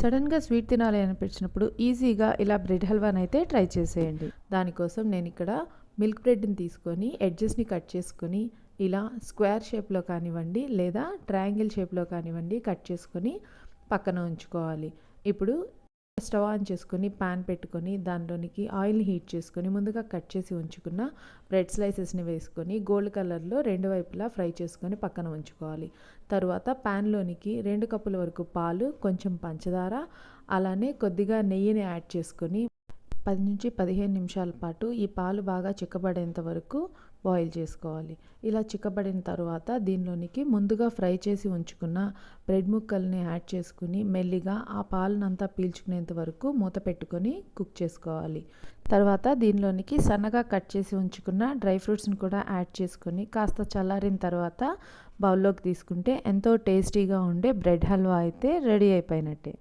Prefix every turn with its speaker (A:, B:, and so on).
A: సడన్‌గా స్వీట్ తినాలి అనిపించినప్పుడు ఈజీగా ఇలా బ్రెడ్ హల్వానైతే ట్రై చేసేయండి. దానికోసం నేనిక్కడ మిల్క్ బ్రెడ్‌ని తీసుకొని ఎడ్జెస్‌ని కట్ చేసుకొని ఇలా స్క్వేర్ షేప్‌లో కానివ్వండి లేదా ట్రయాంగిల్ షేప్‌లో కానివ్వండి కట్ చేసుకొని పక్కన ఉంచుకోవాలి. ఇప్పుడు స్టవ్ ఆన్ చేసుకొని పాన్ పెట్టుకొని దానిలోనికి ఆయిల్‌ని హీట్ చేసుకొని ముందుగా కట్ చేసి ఉంచుకున్న బ్రెడ్ స్లైసెస్‌ని వేసుకొని గోల్డ్ కలర్‌లో రెండు వైపులా ఫ్రై చేసుకొని పక్కన ఉంచుకోవాలి. తరువాత పాన్‌లోనికి 2 కప్పుల వరకు పాలు, కొంచెం పంచదార, అలానే కొద్దిగా నెయ్యిని యాడ్ చేసుకొని 10-15 నిమిషాల పాటు ఈ పాలు బాగా చిక్కబడేంత వరకు బాయిల్ చేసుకోవాలి. ఇలా చిక్కబడిన తర్వాత దీనిలోనికి ముందుగా ఫ్రై చేసి ఉంచుకున్న బ్రెడ్ ముక్కల్ని యాడ్ చేసుకుని మెల్లిగా ఆ పాలనంతా పీల్చుకునేంత వరకు మూత పెట్టుకొని కుక్ చేసుకోవాలి. తర్వాత దీనిలోనికి సన్నగా కట్ చేసి ఉంచుకున్న డ్రై ఫ్రూట్స్ని కూడా యాడ్ చేసుకొని కాస్త చల్లారిన తర్వాత బౌల్లోకి తీసుకుంటే ఎంతో టేస్టీగా ఉండే బ్రెడ్ హల్వా అయితే రెడీ అయిపోయినట్టే.